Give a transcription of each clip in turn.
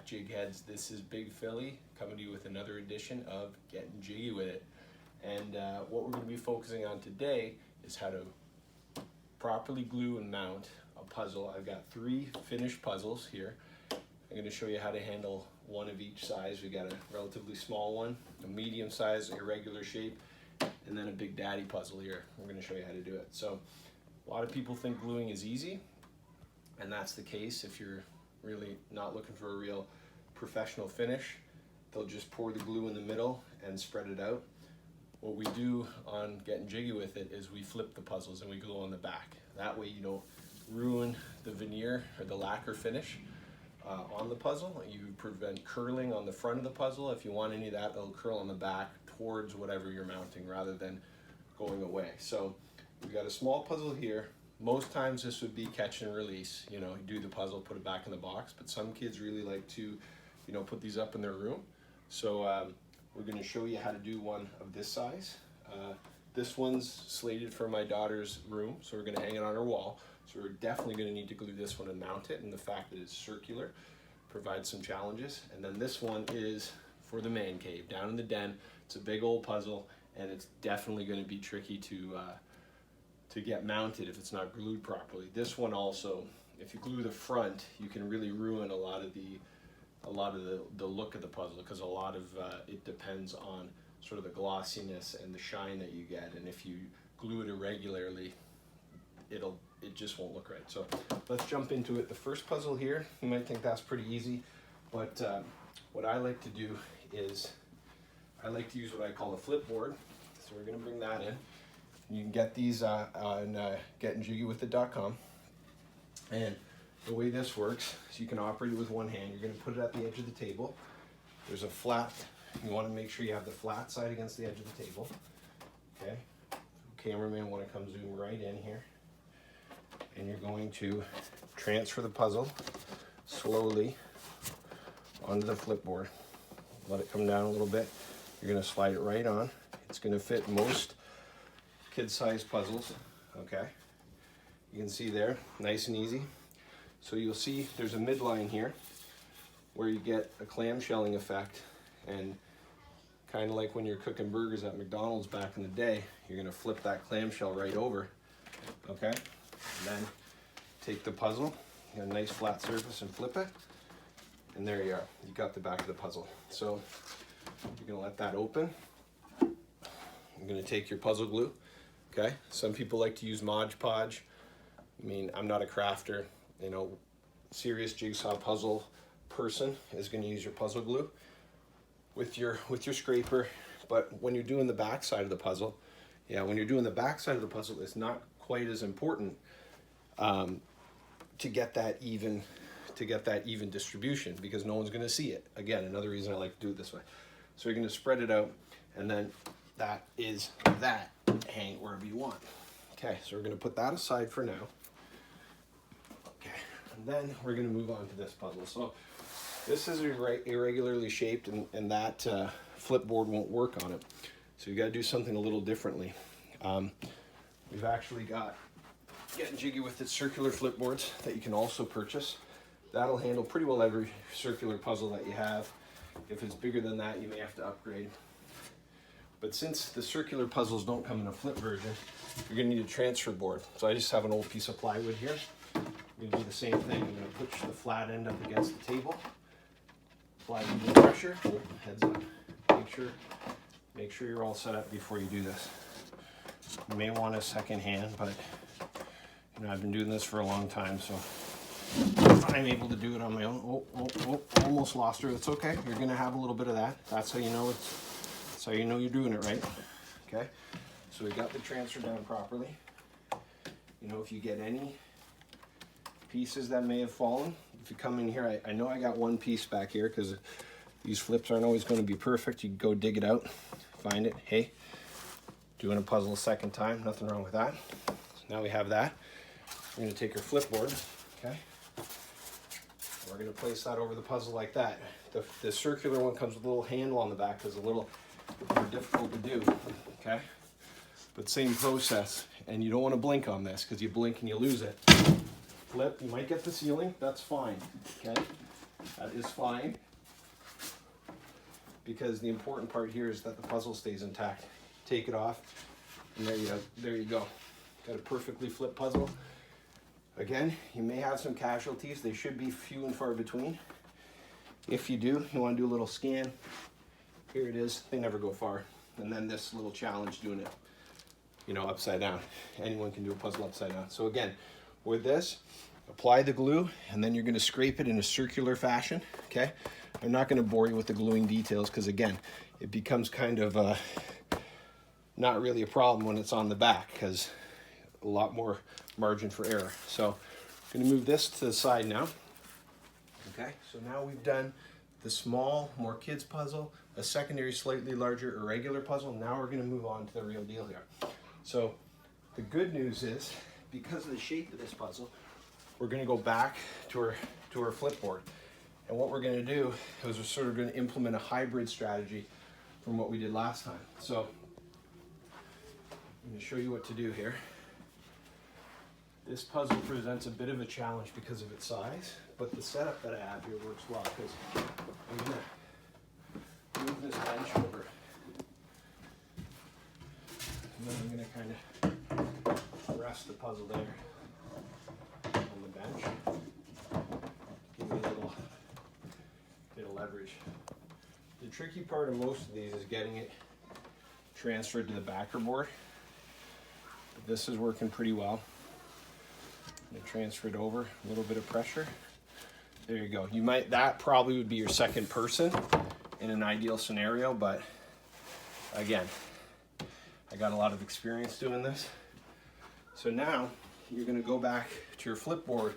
back, jig heads. This is Big Philly coming to you with another edition of Getting Jiggy with It. And what we're going to be focusing on today is how to properly glue and mount a puzzle. I've got 3 finished puzzles here. I'm going to show you how to handle one of each size. We got a relatively small one, a medium size, irregular shape, and then a big daddy puzzle here. We're going to show you how to do it. So a lot of people think gluing is easy, and that's the case. If you're really not looking for a real professional finish, they'll just pour the glue in the middle and spread it out. What we do on Getting Jiggy with It is we flip the puzzles and we glue on the back. That way you don't ruin the veneer or the lacquer finish on the puzzle. You prevent curling on the front of the puzzle. If you want any of that, it'll curl on the back towards whatever you're mounting rather than going away. So we've got a small puzzle here. Most times this would be catch and release. You do the puzzle, put it back in the box, but some kids really like to, put these up in their room. So we're going to show you how to do one of this size. This one's slated for my daughter's room, so we're going to hang it on her wall. So we're definitely going to need to glue this one and mount it, and the fact that it's circular provides some challenges. And then this one is for the man cave, down in the den. It's a big old puzzle, and it's definitely going to be tricky to get mounted if it's not glued properly. This one also, if you glue the front, you can really ruin a lot of the look of the puzzle, because a lot of it depends on sort of the glossiness and the shine that you get, and if you glue it irregularly, it just won't look right. So let's jump into it. The first puzzle here, you might think that's pretty easy, but what I like to do is I like to use what I call a flip board. So we're going to bring that in. You can get these on gettingjiggywithit.com. And the way this works is you can operate it with one hand. You're going to put it at the edge of the table. There's a flat. You want to make sure you have the flat side against the edge of the table. Okay. Cameraman want to come zoom right in here. And you're going to transfer the puzzle slowly onto the flip board. Let it come down a little bit. You're going to slide it right on. It's going to fit most kid-sized puzzles. Okay. You can see there, nice and easy. So you'll see there's a midline here where you get a clamshelling effect, and kind of like when you're cooking burgers at McDonald's back in the day, you're going to flip that clamshell right over. Okay. And then take the puzzle, you got a nice flat surface, and flip it, and there you are. You got the back of the puzzle. So you're going to let that open. You're going to take your puzzle glue. Okay. Some people like to use Mod Podge. I mean, I'm not a crafter. Serious jigsaw puzzle person is going to use your puzzle glue with your scraper. But when you're doing the back side of the puzzle, it's not quite as important to get that even distribution, because no one's going to see it. Again, another reason I like to do it this way. So you're going to spread it out, and then that is that. Hang it wherever you want. Okay, so we're going to put that aside for now. Okay, and then we're going to move on to this puzzle. So this is irregularly shaped, and that flip board won't work on it. So you got to do something a little differently. We've actually got Getting Jiggy with It circular flip boards that you can also purchase. That'll handle pretty well every circular puzzle that you have. If it's bigger than that, you may have to upgrade. But since the circular puzzles don't come in a flip version, you're going to need a transfer board. So I just have an old piece of plywood here. I'm going to do the same thing. I'm going to push the flat end up against the table. Apply a little pressure. Oh, heads up. Make sure you're all set up before you do this. You may want a second hand, but I've been doing this for a long time, so I'm able to do it on my own. Almost lost her. It's okay. You're going to have a little bit of that. That's how you know you're doing it right. Okay. So we got the transfer down properly. If you get any pieces that may have fallen, if you come in here, I know I got one piece back here, because these flips aren't always going to be perfect. You can go dig it out, find it. Hey, doing a puzzle a second time, nothing wrong with that. So now we have that. We're going to take our flip board, okay? We're going to place that over the puzzle like that. The circular one comes with a little handle on the back, because it's a little more difficult to do, okay? But same process, and you don't want to blink on this, because you blink and you lose it. Flip, you might get the ceiling, that's fine, okay? That is fine, because the important part here is that the puzzle stays intact. Take it off, and there you go. Got a perfectly flipped puzzle. Again, you may have some casualties. They should be few and far between. If you do, you want to do a little scan. Here it is. They never go far. And then this little challenge doing it, you know, upside down. Anyone can do a puzzle upside down. So again, with this, apply the glue, and then you're going to scrape it in a circular fashion, okay? I'm not going to bore you with the gluing details, because again, it becomes kind of not really a problem when it's on the back, because a lot more margin for error. So I'm going to move this to the side now. Okay, so now we've done the small, more kids puzzle, a secondary, slightly larger, irregular puzzle. Now we're going to move on to the real deal here. So the good news is, because of the shape of this puzzle, we're going to go back to our flip board. And what we're going to do is we're sort of going to implement a hybrid strategy from what we did last time. So I'm going to show you what to do here. This puzzle presents a bit of a challenge because of its size, but the setup that I have here works well, because I'm going to move this bench over, and then I'm going to kind of rest the puzzle there on the bench, give me a little bit of leverage. The tricky part of most of these is getting it transferred to the backer board. But this is working pretty well. Transfer it over, a little bit of pressure. There you go. That probably would be your second person in an ideal scenario, but again, I got a lot of experience doing this. So now you're going to go back to your flip board,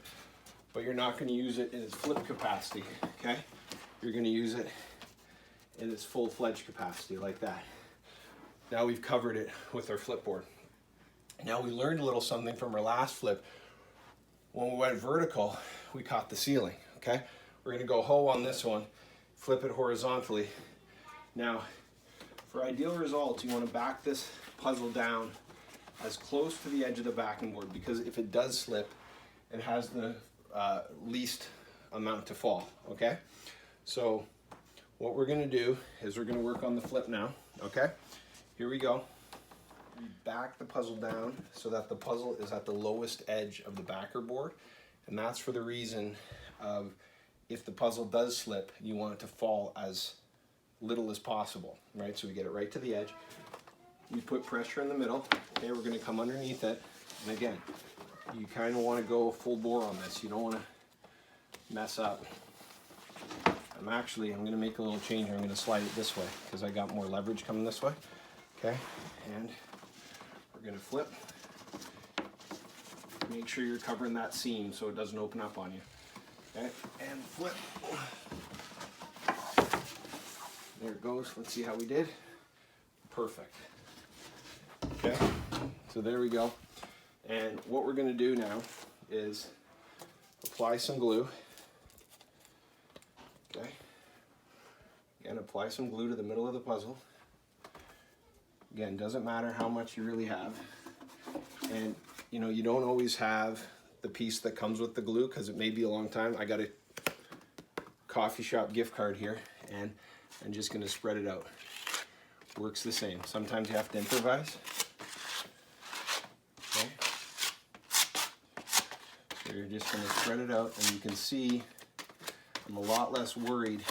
but you're not going to use it in its flip capacity, okay? You're going to use it in its full-fledged capacity, like that. Now we've covered it with our flip board. Now we learned a little something from our last flip. When we went vertical, we caught the ceiling, okay? We're gonna go hoe on this one, flip it horizontally. Now, for ideal results, you wanna back this puzzle down as close to the edge of the backing board, because if it does slip, it has the least amount to fall, okay? So what we're gonna do is we're gonna work on the flip now, okay? Here we go. We back the puzzle down so that the puzzle is at the lowest edge of the backer board, and that's for the reason of, if the puzzle does slip, you want it to fall as little as possible, right? So we get it right to the edge. You put pressure in the middle. Okay, we're going to come underneath it, and again, you kind of want to go full bore on this. You don't want to mess up. I'm going to make a little change. I'm going to slide it this way because I got more leverage coming this way. Okay, and we're going to flip. Make sure you're covering that seam so it doesn't open up on you. Okay, and flip. There it goes. Let's see how we did. Perfect. Okay, so there we go. And what we're going to do now is apply some glue. Okay, again, apply some glue to the middle of the puzzle. Again, doesn't matter how much you really have. And you know, you don't always have the piece that comes with the glue because it may be a long time. I got a coffee shop gift card here, and I'm just going to spread it out. Works the same. Sometimes you have to improvise. Okay. So you're just going to spread it out, and you can see I'm a lot less worried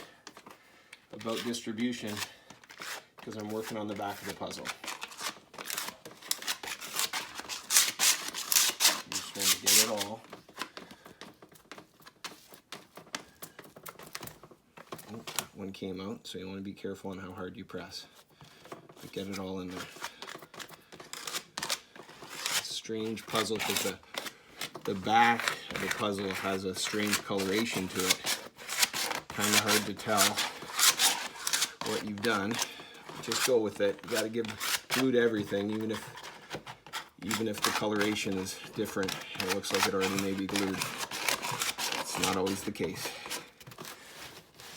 about distribution because I'm working on the back of the puzzle. Just want to get it all. Oh, that one came out, so you want to be careful on how hard you press. But get it all in there. It's a strange puzzle because the back of the puzzle has a strange coloration to it. Kind of hard to tell what you've done. Just go with it. You got to give glue to everything, even if the coloration is different. It looks like it already may be glued. It's not always the case.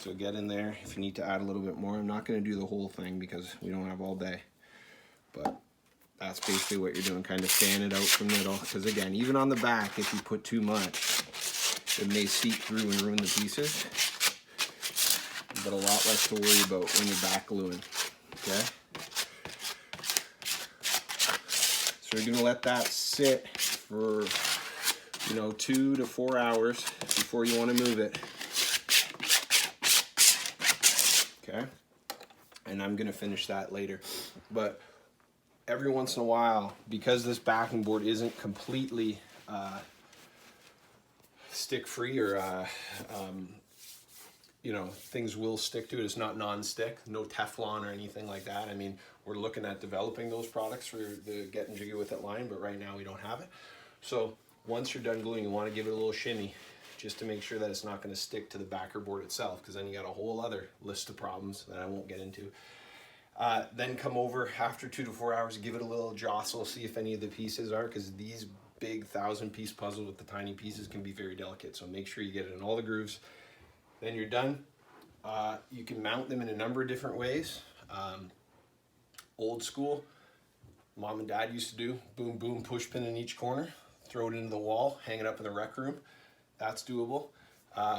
So get in there. If you need to add a little bit more, I'm not going to do the whole thing because we don't have all day. But that's basically what you're doing, kind of fan it out from the middle. Because again, even on the back, if you put too much, it may seep through and ruin the pieces. but a lot less to worry about when you're back gluing. Okay? So you're gonna let that sit for, 2 to 4 hours before you want to move it. Okay? And I'm gonna finish that later. But every once in a while, because this backing board isn't completely stick free, or things will stick to it. It's not non-stick, no Teflon or anything like that. I mean, we're looking at developing those products for the Getting Jiggy With It line, but right now we don't have it. So once you're done gluing, you want to give it a little shimmy just to make sure that it's not going to stick to the backer board itself, because then you got a whole other list of problems that I won't get into. Then come over after 2 to 4 hours, give it a little jostle, see if any of the pieces are, because these big 1,000-piece puzzles with the tiny pieces can be very delicate. So make sure you get it in all the grooves. Then you're done. You can mount them in a number of different ways. Old school, Mom and Dad used to do, boom, boom, push pin in each corner, throw it into the wall, hang it up in the rec room. That's doable.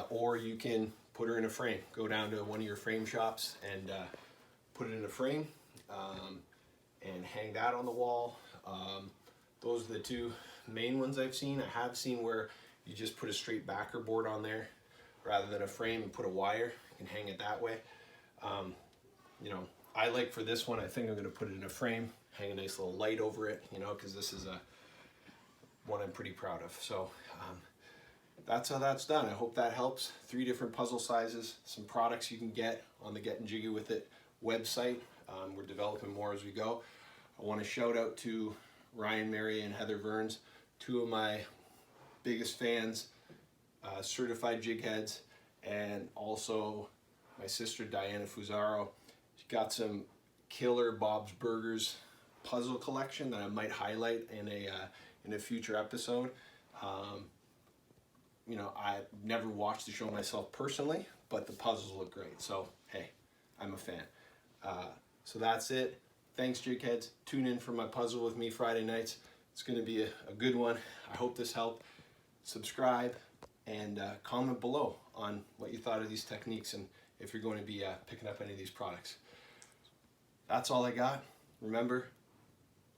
Or you can put her in a frame. Go down to one of your frame shops and put it in a frame and hang that on the wall. Those are the two main ones I've seen. I have seen where you just put a straight backer board on there rather than a frame and put a wire. You can hang it that way. I like for this one, I think I'm going to put it in a frame, hang a nice little light over it, because this is one I'm pretty proud of. So that's how that's done. I hope that helps. 3 different puzzle sizes, some products you can get on the Getting Jiggy With It website. We're developing more as we go. I want to shout out to Ryan Mary and Heather Verns, 2 of my biggest fans, certified jig heads, and also my sister Diana Fusaro. She got some killer Bob's Burgers puzzle collection that I might highlight in a future episode. I've never watched the show myself personally, but the puzzles look great. So hey, I'm a fan. So that's it. Thanks, jig heads. Tune in for my puzzle with me Friday nights. It's going to be a good one. I hope this helped. Subscribe and comment below on what you thought of these techniques and if you're going to be picking up any of these products. That's all I got. Remember,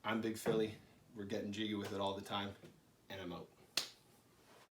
I'm Big Philly. We're getting jiggy with it all the time, and I'm out.